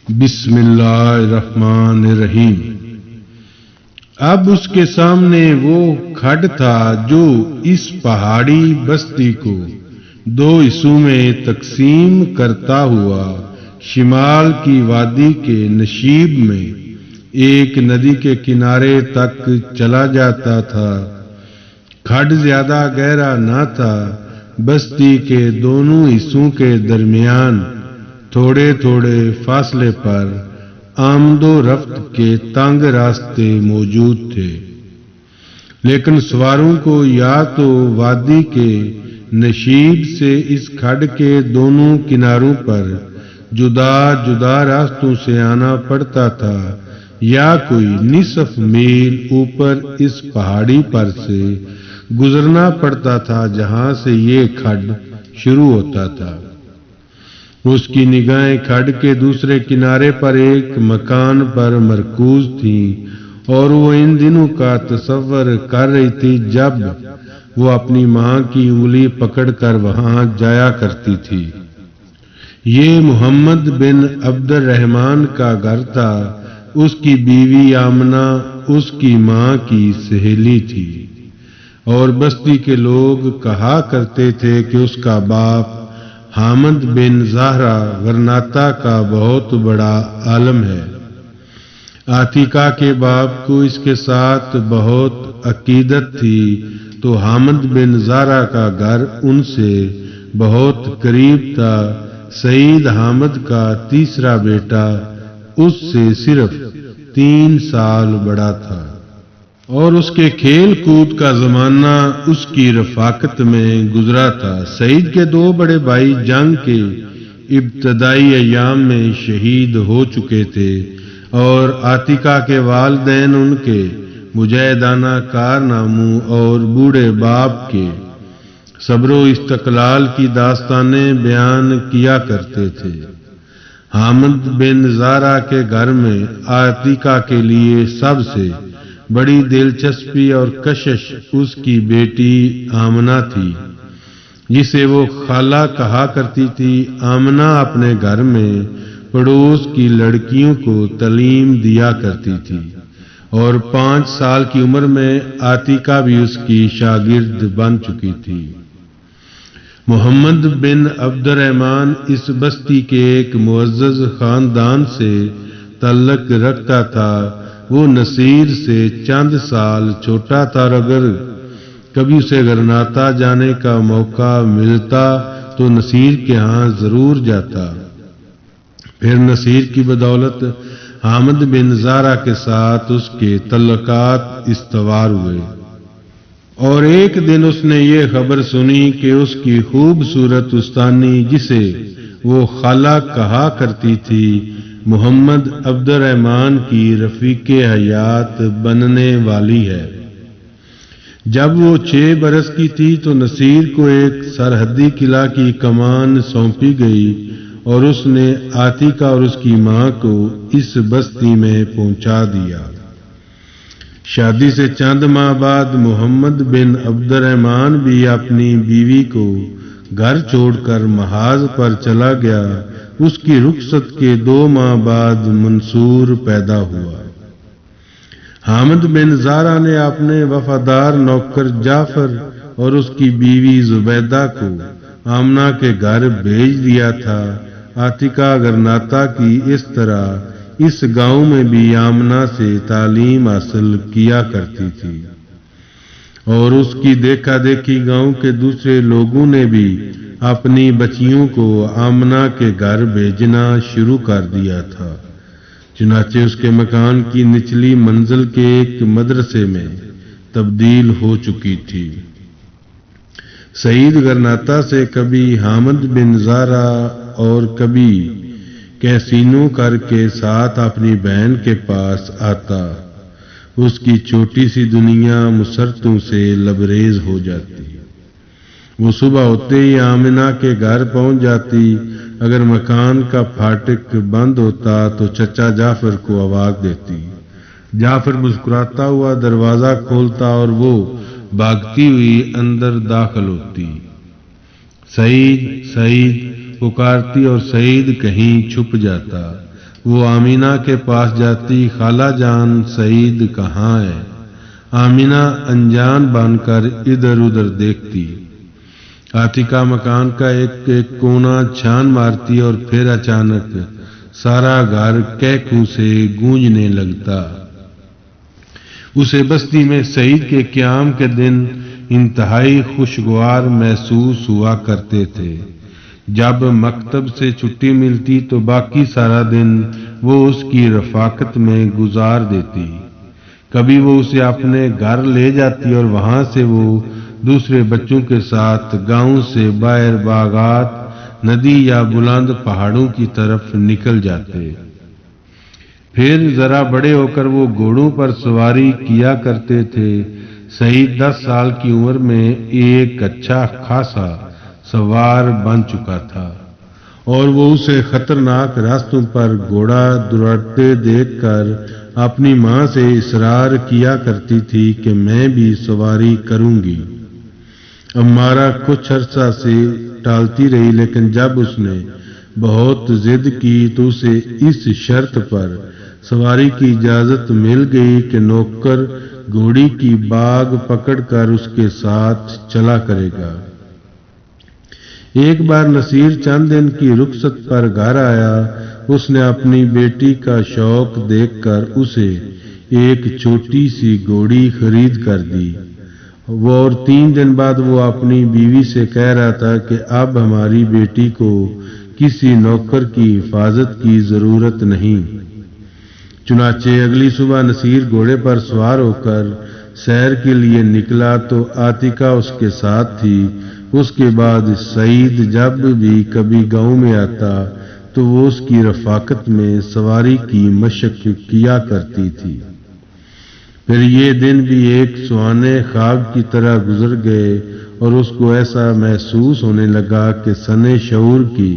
بسم اللہ الرحمن الرحیم۔ اب اس کے سامنے وہ کھڈ تھا جو اس پہاڑی بستی کو دو حصوں میں تقسیم کرتا ہوا شمال کی وادی کے نشیب میں ایک ندی کے کنارے تک چلا جاتا تھا۔ کھڈ زیادہ گہرا نہ تھا، بستی کے دونوں حصوں کے درمیان تھوڑے تھوڑے فاصلے پر آمد و رفت کے تنگ راستے موجود تھے، لیکن سواروں کو یا تو وادی کے نشیب سے اس کھڈ کے دونوں کناروں پر جدا جدا راستوں سے آنا پڑتا تھا یا کوئی نصف میل اوپر اس پہاڑی پر سے گزرنا پڑتا تھا جہاں سے یہ کھڈ شروع ہوتا تھا۔ اس کی نگاہیں کھڈ کے دوسرے کنارے پر ایک مکان پر مرکوز تھیں اور وہ ان دنوں کا تصور کر رہی تھی جب وہ اپنی ماں کی انگلی پکڑ کر وہاں جایا کرتی تھی۔ یہ محمد بن عبد الرحمن کا گھر تھا۔ اس کی بیوی آمنہ اس کی ماں کی سہیلی تھی اور بستی کے لوگ کہا کرتے تھے کہ اس کا باپ حامد بن زہرہ غرناطہ کا بہت بڑا عالم ہے۔ عاتیقہ کے باپ کو اس کے ساتھ بہت عقیدت تھی، تو حامد بن زہرہ کا گھر ان سے بہت قریب تھا۔ سعید حامد کا تیسرا بیٹا اس سے صرف 3 سال بڑا تھا اور اس کے کھیل کود کا زمانہ اس کی رفاقت میں گزرا تھا۔ سعید کے 2 بڑے بھائی جنگ کے ابتدائی ایام میں شہید ہو چکے تھے اور عاتیقہ کے والدین ان کے مجاہدانہ کارناموں اور بوڑھے باپ کے صبر و استقلال کی داستانیں بیان کیا کرتے تھے۔ حامد بن زہرہ کے گھر میں عاتیقہ کے لیے سب سے بڑی دلچسپی اور کشش اس کی بیٹی آمنہ تھی، جسے وہ خالہ کہا کرتی تھی۔ آمنہ اپنے گھر میں پڑوس کی لڑکیوں کو تعلیم دیا کرتی تھی اور 5 سال کی عمر میں عاتیقہ بھی اس کی شاگرد بن چکی تھی۔ محمد بن عبد الرحمن اس بستی کے ایک معزز خاندان سے تعلق رکھتا تھا۔ وہ نصیر سے چند سال چھوٹا تھا اور اگر کبھی اسے غرناطہ جانے کا موقع ملتا تو نصیر کے ہاں ضرور جاتا۔ پھر نصیر کی بدولت حامد بن زہرہ کے ساتھ اس کے تعلقات استوار ہوئے اور ایک دن اس نے یہ خبر سنی کہ اس کی خوبصورت استانی، جسے وہ خالہ کہا کرتی تھی، محمد عبد الرحمن کی رفیق حیات بننے والی ہے۔ جب وہ 6 برس کی تھی تو نصیر کو ایک سرحدی قلعہ کی کمان سونپی گئی اور اس نے عاتیقہ اور اس کی ماں کو اس بستی میں پہنچا دیا۔ شادی سے چند ماہ بعد محمد بن عبد الرحمن بھی اپنی بیوی کو گھر چھوڑ کر محاذ پر چلا گیا۔ اس کی رخصت کے 2 ماہ بعد منصور پیدا ہوا۔ حامد بن زہرہ نے اپنے وفادار نوکر جعفر اور اس کی بیوی زبیدہ کو آمنہ کے گھر بھیج دیا تھا۔ عاتیقہ غرناطہ کی اس طرح اس گاؤں میں بھی آمنہ سے تعلیم حاصل کیا کرتی تھی اور اس کی دیکھا دیکھی گاؤں کے دوسرے لوگوں نے بھی اپنی بچیوں کو آمنہ کے گھر بھیجنا شروع کر دیا تھا۔ چنانچہ اس کے مکان کی نچلی منزل کے ایک مدرسے میں تبدیل ہو چکی تھی۔ سعید غرناطہ سے کبھی حامد بن زہرہ اور کبھی کیسینو کر کے ساتھ اپنی بہن کے پاس آتا۔ اس کی چھوٹی سی دنیا مسرتوں سے لبریز ہو جاتی۔ وہ صبح ہوتے ہی آمنہ کے گھر پہنچ جاتی۔ اگر مکان کا پھاٹک بند ہوتا تو چچا جعفر کو آواز دیتی۔ جعفر مسکراتا ہوا دروازہ کھولتا اور وہ بھاگتی ہوئی اندر داخل ہوتی۔ سعید، سعید، پکارتی اور سعید کہیں چھپ جاتا۔ وہ آمینہ کے پاس جاتی، خالہ جان سعید کہاں ہے؟ آمینہ انجان بن کر ادھر ادھر دیکھتی۔ عاتکہ مکان کا ایک ایک کونا چھان مارتی اور پھر اچانک سارا گھر کہکو سے گونجنے لگتا۔ اسے بستی میں سعید کے قیام کے دن انتہائی خوشگوار محسوس ہوا کرتے تھے۔ جب مکتب سے چھٹی ملتی تو باقی سارا دن وہ اس کی رفاقت میں گزار دیتی۔ کبھی وہ اسے اپنے گھر لے جاتی اور وہاں سے وہ دوسرے بچوں کے ساتھ گاؤں سے باہر باغات، ندی یا بلند پہاڑوں کی طرف نکل جاتے۔ پھر ذرا بڑے ہو کر وہ گھوڑوں پر سواری کیا کرتے تھے۔ سعید 10 سال کی عمر میں ایک اچھا خاصا سوار بن چکا تھا اور وہ اسے خطرناک راستوں پر گھوڑا دوڑتے دیکھ کر اپنی ماں سے اصرار کیا کرتی تھی کہ میں بھی سواری کروں گی۔ امارہ کچھ عرصہ سے ٹالتی رہی، لیکن جب اس نے بہت ضد کی تو اسے اس شرط پر سواری کی اجازت مل گئی کہ نوکر گھوڑی کی باگ پکڑ کر اس کے ساتھ چلا کرے گا۔ ایک بار نصیر چند دن کی رخصت پر گھر آیا۔ اس نے اپنی بیٹی کا شوق دیکھ کر اسے ایک چھوٹی سی گھوڑی خرید کر دی۔ اور 3 دن بعد وہ اپنی بیوی سے کہہ رہا تھا کہ اب ہماری بیٹی کو کسی نوکر کی حفاظت کی ضرورت نہیں۔ چنانچہ اگلی صبح نصیر گھوڑے پر سوار ہو کر سیر کے لیے نکلا تو عاتکہ اس کے ساتھ تھی۔ اس کے بعد سعید جب بھی کبھی گاؤں میں آتا تو وہ اس کی رفاقت میں سواری کی مشق کیا کرتی تھی۔ پھر یہ دن بھی ایک سہانے خواب کی طرح گزر گئے اور اس کو ایسا محسوس ہونے لگا کہ سن شعور کی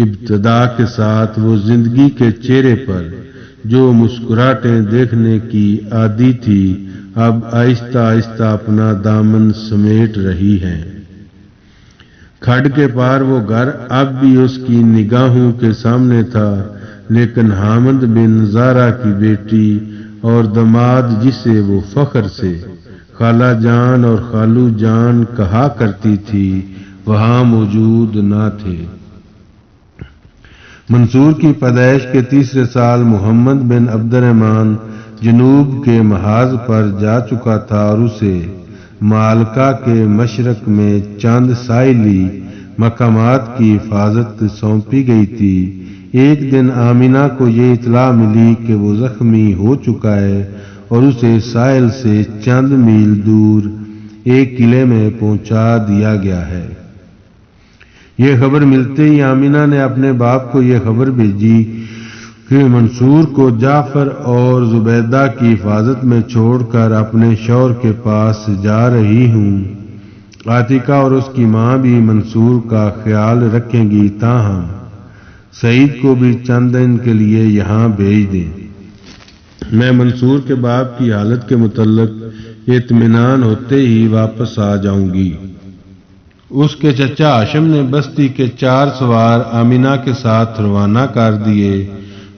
ابتدا کے ساتھ وہ زندگی کے چہرے پر جو مسکراہٹیں دیکھنے کی عادی تھی اب آہستہ آہستہ اپنا دامن سمیٹ رہی ہیں۔ کھڈ کے پار وہ گھر اب بھی اس کی نگاہوں کے سامنے تھا، لیکن حامد بن زہرا کی بیٹی اور داماد جسے وہ فخر سے خالہ جان اور خالو جان کہا کرتی تھی وہاں موجود نہ تھے۔ منصور کی پیدائش کے 3 سال محمد بن عبد الرحمن جنوب کے محاذ پر جا چکا تھا اور اسے مالکہ کے مشرق میں چند ساحلی مقامات کی حفاظت سونپی گئی تھی۔ ایک دن آمینہ کو یہ اطلاع ملی کہ وہ زخمی ہو چکا ہے اور اسے ساحل سے چند میل دور ایک قلعے میں پہنچا دیا گیا ہے۔ یہ خبر ملتے ہی آمینہ نے اپنے باپ کو یہ خبر بھیجی کہ منصور کو جعفر اور زبیدہ کی حفاظت میں چھوڑ کر اپنے شوہر کے پاس جا رہی ہوں۔ عاتکہ اور اس کی ماں بھی منصور کا خیال رکھیں گی، تاہم سعید کو بھی چند دن کے لیے یہاں بھیج دیں۔ میں منصور کے باپ کی حالت کے متعلق اطمینان ہوتے ہی واپس آ جاؤں گی۔ اس کے چچا ہاشم نے بستی کے 4 سوار آمینہ کے ساتھ روانہ کر دیے۔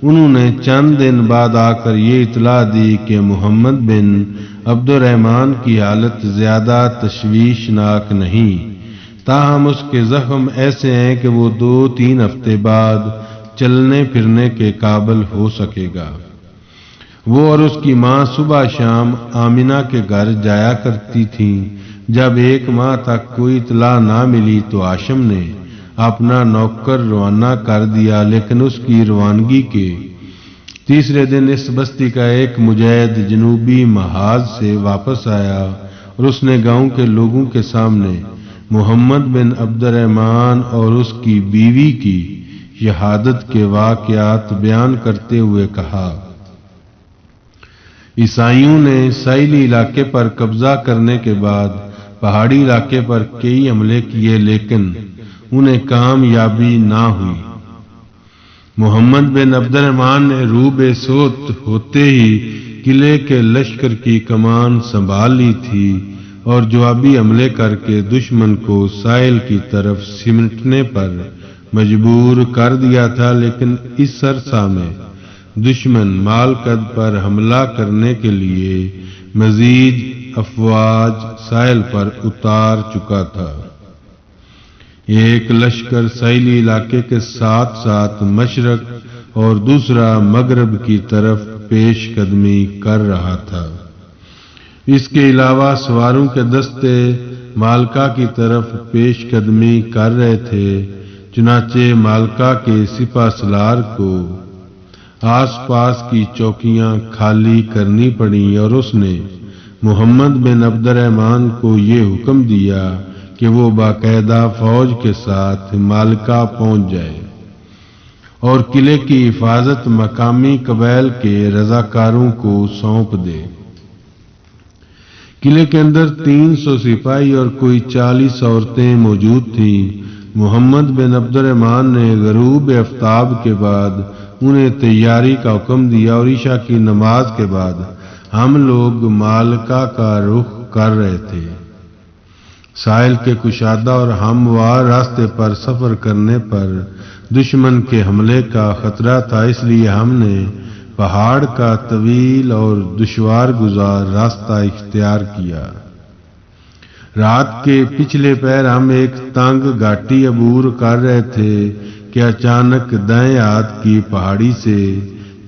انہوں نے چند دن بعد آ کر یہ اطلاع دی کہ محمد بن عبد الرحمن کی حالت زیادہ تشویشناک نہیں، تاہم اس کے زخم ایسے ہیں کہ وہ 2-3 ہفتے بعد چلنے پھرنے کے قابل ہو سکے گا۔ وہ اور اس کی ماں صبح شام آمینہ کے گھر جایا کرتی تھیں۔ جب 1 ماہ تک کوئی اطلاع نہ ملی تو ہاشم نے اپنا نوکر روانہ کر دیا، لیکن اس کی روانگی کے 3 دن اس بستی کا ایک مجاہد جنوبی محاذ سے واپس آیا اور اس نے گاؤں کے لوگوں کے سامنے محمد بن عبد الرحمن اور اس کی بیوی کی شہادت کے واقعات بیان کرتے ہوئے کہا، عیسائیوں نے ساحلی علاقے پر قبضہ کرنے کے بعد پہاڑی علاقے پر کئی حملے کیے لیکن انہیں کامیابی نہ ہوئی۔ محمد بن عبد الرحمن نے رو بے صوت ہوتے ہی قلعے کے لشکر کی کمان سنبھال لی تھی اور جوابی حملے کر کے دشمن کو ساحل کی طرف سمٹنے پر مجبور کر دیا تھا، لیکن اس عرصہ میں دشمن مالکد پر حملہ کرنے کے لیے مزید افواج ساحل پر اتار چکا تھا۔ ایک لشکر ساحلی علاقے کے ساتھ ساتھ مشرق اور دوسرا مغرب کی طرف پیش قدمی کر رہا تھا۔ اس کے علاوہ سواروں کے دستے مالکا کی طرف پیش قدمی کر رہے تھے۔ چنانچہ مالکا کے سپہ سالار کو آس پاس کی چوکیاں خالی کرنی پڑیں اور اس نے محمد بن عبد الرحمن کو یہ حکم دیا کہ وہ باقاعدہ فوج کے ساتھ مالکا پہنچ جائے اور قلعے کی حفاظت مقامی قبائل کے رضاکاروں کو سونپ دے۔ قلعے کے اندر 300 سپاہی اور کوئی 40 عورتیں موجود تھیں۔ محمد بن عبد الرحمن نے غروب آفتاب کے بعد انہیں تیاری کا حکم دیا اور عشاء کی نماز کے بعد ہم لوگ مالکا کا رخ کر رہے تھے۔ ساحل کے کشادہ اور ہموار راستے پر سفر کرنے پر دشمن کے حملے کا خطرہ تھا، اس لیے ہم نے پہاڑ کا طویل اور دشوار گزار راستہ اختیار کیا۔ رات کے پچھلے پہر ہم ایک تنگ گھاٹی عبور کر رہے تھے کہ اچانک دائیں ہاتھ کی پہاڑی سے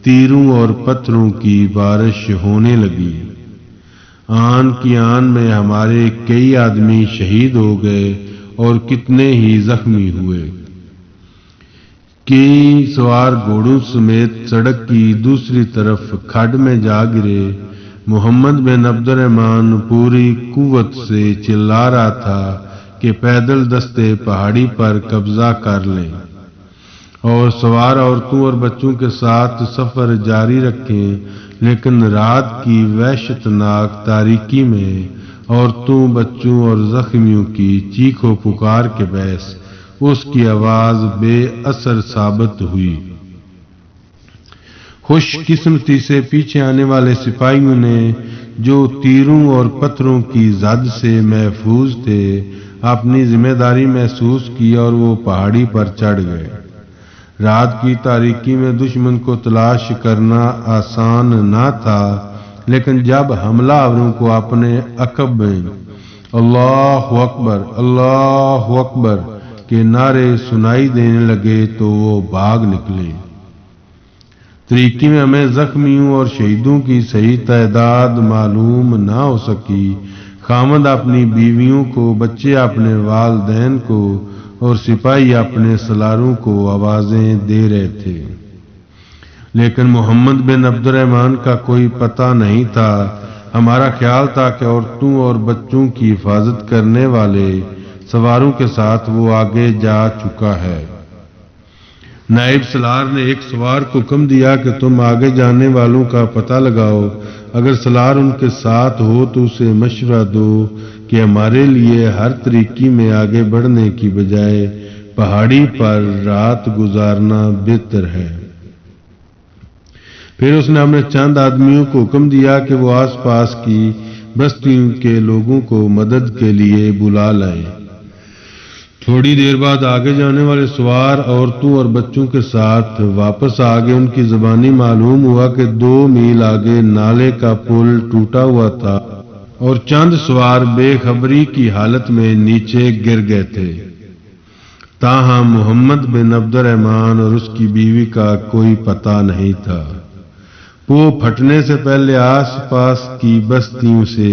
تیروں اور پتھروں کی بارش ہونے لگی۔ آن کی آن میں ہمارے کئی آدمی شہید ہو گئے اور کتنے ہی زخمی ہوئے۔ کئی سوار گھوڑوں سمیت سڑک کی دوسری طرف کھڈ میں جا گرے۔ محمد بن عبد الرحمن پوری قوت سے چلا رہا تھا کہ پیدل دستے پہاڑی پر قبضہ کر لیں اور سوار عورتوں اور بچوں کے ساتھ سفر جاری رکھیں، لیکن رات کی وحشتناک تاریکی میں عورتوں، بچوں اور زخمیوں کی چیخ و پکار کے باعث اس کی آواز بے اثر ثابت ہوئی۔ خوش قسمتی سے پیچھے آنے والے سپاہیوں نے جو تیروں اور پتھروں کی زد سے محفوظ تھے اپنی ذمہ داری محسوس کی اور وہ پہاڑی پر چڑھ گئے۔ رات کی تاریکی میں دشمن کو تلاش کرنا آسان نہ تھا، لیکن جب حملہ آوروں کو اپنے عقب میں اللہ اکبر کے نعرے سنائی دینے لگے تو وہ بھاگ نکلے۔ طریقے میں ہمیں زخمیوں اور شہیدوں کی صحیح تعداد معلوم نہ ہو سکی۔ خامد اپنی بیویوں کو، بچے اپنے والدین کو اور سپاہی اپنے سالاروں کو آوازیں دے رہے تھے، لیکن محمد بن عبد الرحمن کا کوئی پتہ نہیں تھا۔ ہمارا خیال تھا کہ عورتوں اور بچوں کی حفاظت کرنے والے سواروں کے ساتھ وہ آگے جا چکا ہے۔ نائب سالار نے ایک سوار کو حکم دیا کہ تم آگے جانے والوں کا پتہ لگاؤ، اگر سالار ان کے ساتھ ہو تو اسے مشورہ دو کہ ہمارے لیے ہر طریقے میں آگے بڑھنے کی بجائے پہاڑی پر رات گزارنا بہتر ہے۔ پھر اس نے اپنے چند آدمیوں کو حکم دیا کہ وہ آس پاس کی بستیوں کے لوگوں کو مدد کے لیے بلا لائیں۔ تھوڑی دیر بعد آگے جانے والے سوار عورتوں اور بچوں کے ساتھ واپس آگے۔ ان کی زبانی معلوم ہوا کہ 2 میل آگے نالے کا پل ٹوٹا ہوا تھا اور چند سوار بے خبری کی حالت میں نیچے گر گئے تھے۔ تاہم محمد بن عبد الرحمن اور اس کی بیوی کا کوئی پتہ نہیں تھا۔ وہ پھٹنے سے پہلے آس پاس کی بستیوں سے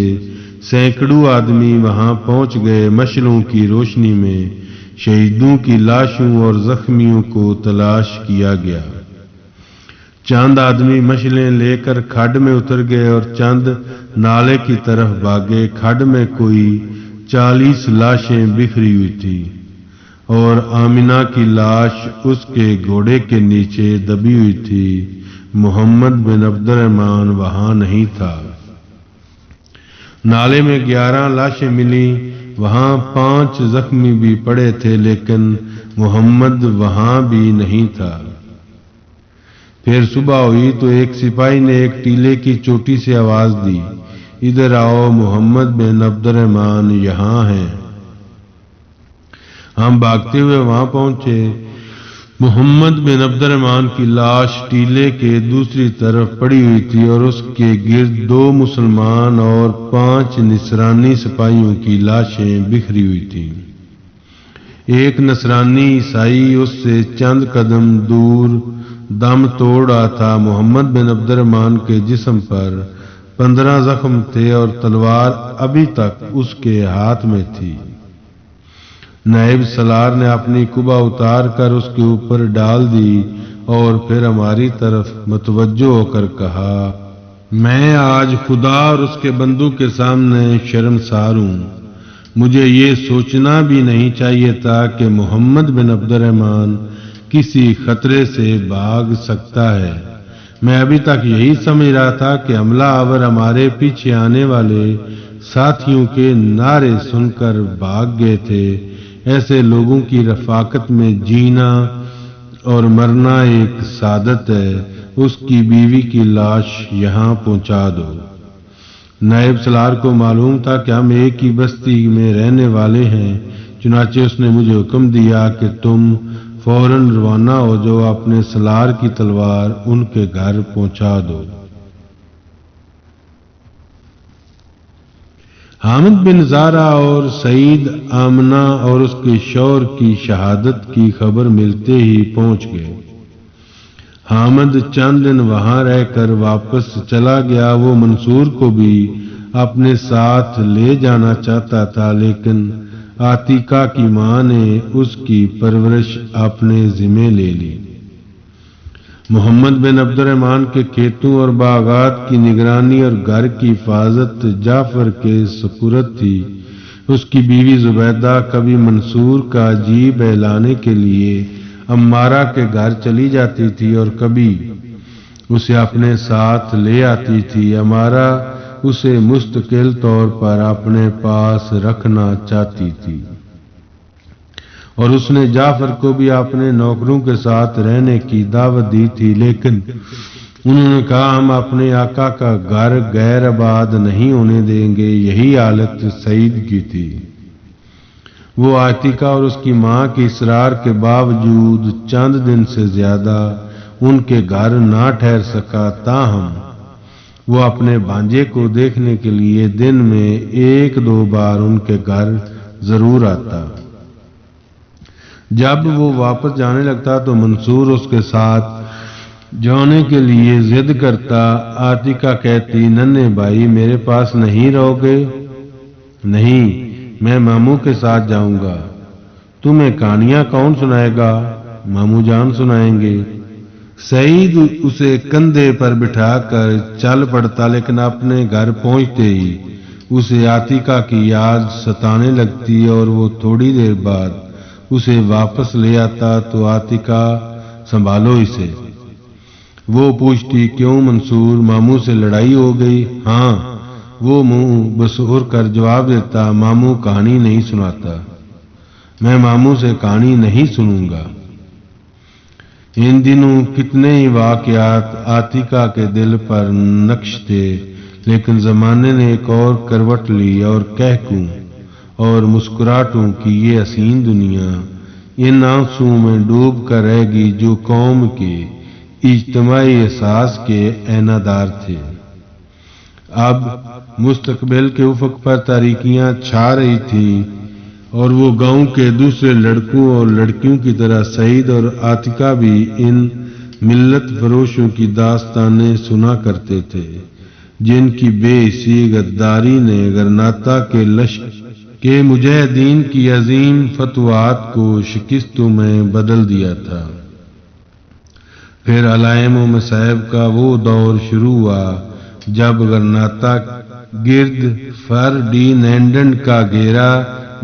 سینکڑوں آدمی وہاں پہنچ گئے۔ مشلوں کی روشنی میں شہیدوں کی لاشوں اور زخمیوں کو تلاش کیا گیا۔ چند آدمی مشلیں لے کر کھڈ میں اتر گئے اور چند نالے کی طرف بھاگے۔ کھڈ میں کوئی 40 لاشیں بکھری ہوئی تھی اور آمنہ کی لاش اس کے گھوڑے کے نیچے دبی ہوئی تھی۔ محمد بن عبد الرحمن وہاں نہیں تھا۔ نالے میں 11 لاشیں ملیں، وہاں 5 زخمی بھی پڑے تھے، لیکن محمد وہاں بھی نہیں تھا۔ پھر صبح ہوئی تو ایک سپاہی نے ایک ٹیلے کی چوٹی سے آواز دی، ادھر آؤ، محمد بن عبد الرحمن یہاں ہیں۔ ہم بھاگتے ہوئے وہاں پہنچے۔ محمد بن عبد الرحمن کی لاش ٹیلے کے دوسری طرف پڑی ہوئی تھی اور اس کے گرد 2 مسلمان اور 5 نصرانی سپاہیوں کی لاشیں بکھری ہوئی تھیں۔ ایک نصرانی عیسائی اس سے چند قدم دور دم توڑ رہا تھا۔ محمد بن عبد الرحمن کے جسم پر 15 زخم تھے اور تلوار ابھی تک اس کے ہاتھ میں تھی۔ نائب سالار نے اپنی قبا اتار کر اس کے اوپر ڈال دی اور پھر ہماری طرف متوجہ ہو کر کہا، میں آج خدا اور اس کے بندوں کے سامنے شرمسار ہوں۔ مجھے یہ سوچنا بھی نہیں چاہیے تھا کہ محمد بن عبد الرحمن کسی خطرے سے بھاگ سکتا ہے۔ میں ابھی تک یہی سمجھ رہا تھا کہ حملہ آور ہمارے پیچھے آنے والے ساتھیوں کے نعرے سن کر بھاگ گئے تھے۔ ایسے لوگوں کی رفاقت میں جینا اور مرنا ایک سعادت ہے۔ اس کی بیوی کی لاش یہاں پہنچا دو۔ نائب سالار کو معلوم تھا کہ ہم ایک ہی بستی میں رہنے والے ہیں، چنانچہ اس نے مجھے حکم دیا کہ تم فوراً روانہ ہو جاؤ، اپنے سالار کی تلوار ان کے گھر پہنچا دو۔ حامد بن زارا اور سعید آمنہ اور اس کے شوہر کی شہادت کی خبر ملتے ہی پہنچ گئے۔ حامد چند دن وہاں رہ کر واپس چلا گیا۔ وہ منصور کو بھی اپنے ساتھ لے جانا چاہتا تھا، لیکن عاتیقہ کی ماں نے اس کی پرورش اپنے ذمہ لے لی۔ محمد بن عبد الرحمن کے کھیتوں اور باغات کی نگرانی اور گھر کی حفاظت جعفر کے سپرد تھی۔ اس کی بیوی زبیدہ کبھی منصور کا جی بہلانے کے لیے عمارہ کے گھر چلی جاتی تھی اور کبھی اسے اپنے ساتھ لے آتی تھی۔ عمارہ اسے مستقل طور پر اپنے پاس رکھنا چاہتی تھی اور اس نے جعفر کو بھی اپنے نوکروں کے ساتھ رہنے کی دعوت دی تھی، لیکن انہوں نے کہا ہم اپنے آقا کا گھر غیر آباد نہیں ہونے دیں گے۔ یہی حالت سعید کی تھی۔ وہ عاتیقہ اور اس کی ماں کے اصرار کے باوجود چند دن سے زیادہ ان کے گھر نہ ٹھہر سکا، تاہم وہ اپنے بھانجے کو دیکھنے کے لیے دن میں 1-2 بار ان کے گھر ضرور آتا۔ جب وہ واپس جانے لگتا تو منصور اس کے ساتھ جانے کے لیے ضد کرتا۔ عاتیقہ کہتی، ننھے بھائی میرے پاس نہیں رہو گے؟ نہیں، میں ماموں کے ساتھ جاؤں گا۔ تمہیں کہانیاں کون سنائے گا؟ ماموں جان سنائیں گے۔ سعید اسے کندھے پر بٹھا کر چل پڑتا، لیکن اپنے گھر پہنچتے ہی اسے عاتیقہ کی یاد ستانے لگتی اور وہ تھوڑی دیر بعد اسے واپس لے آتا تو عاتیقہ سنبھالو اسے۔ وہ پوچھتی، کیوں منصور، ماموں سے لڑائی ہو گئی؟ ہاں، وہ منہ بسور کر جواب دیتا، ماموں کہانی نہیں سناتا، میں ماموں سے کہانی نہیں سنوں گا۔ ان دنوں کتنے ہی واقعات عاتیقہ کے دل پر نقش تھے، لیکن زمانے نے ایک اور کروٹ لی اور کہکوں اور مسکراہٹوں کی یہ حسین دنیا ان آنسوؤں میں ڈوب کر رہ گئی جو قوم کے اجتماعی احساس کے عینادار تھے۔ اب مستقبل کے افق پر تاریکیاں چھا رہی تھیں اور وہ گاؤں کے دوسرے لڑکوں اور لڑکیوں کی طرح سعید اور عاتیقہ بھی ان ملت فروشوں کی داستانیں سنا کرتے تھے، جن کی بے حسی غداری نے غرناطہ کے لشکر کے مجاہدین کی عظیم فتوحات کو شکستوں میں بدل دیا تھا۔ پھر علائم و مصائب کا وہ دور شروع ہوا جب غرناطہ گرد فرڈینینڈ کا گھیرا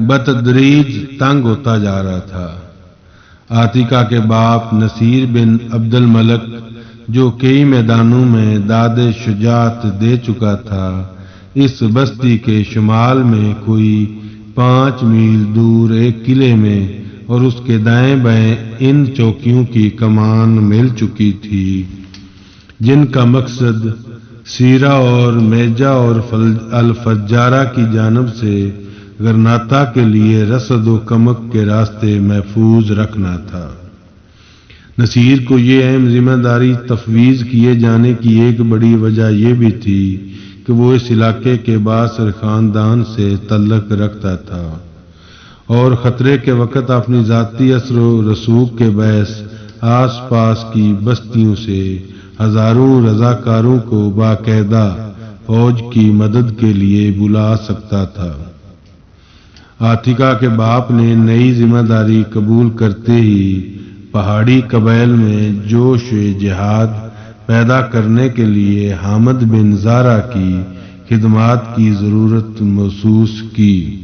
بتدریج تنگ ہوتا جا رہا تھا۔ عاتیقہ کے باپ نصیر بن عبد الملک، جو کئی میدانوں میں داد شجاعت دے چکا تھا، اس بستی کے شمال میں کوئی 5 میل دور ایک قلعے میں اور اس کے دائیں بائیں ان چوکیوں کی کمان مل چکی تھی، جن کا مقصد سیرا اور میجا اور الفجارہ کی جانب سے غرناطہ کے لیے رسد و کمک کے راستے محفوظ رکھنا تھا۔ نصیر کو یہ اہم ذمہ داری تفویض کیے جانے کی ایک بڑی وجہ یہ بھی تھی کہ وہ اس علاقے کے بااثر خاندان سے تعلق رکھتا تھا اور خطرے کے وقت اپنی ذاتی اثر و رسوخ کے باعث آس پاس کی بستیوں سے ہزاروں رضاکاروں کو باقاعدہ فوج کی مدد کے لیے بلا سکتا تھا۔ عاتکہ کے باپ نے نئی ذمہ داری قبول کرتے ہی پہاڑی قبائل میں جوش جہاد پیدا کرنے کے لیے حامد بن زارہ کی خدمات کی ضرورت محسوس کی۔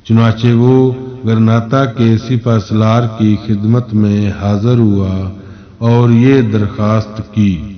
چنانچہ وہ گرناطہ کے سپہ سالار کی خدمت میں حاضر ہوا اور یہ درخواست کی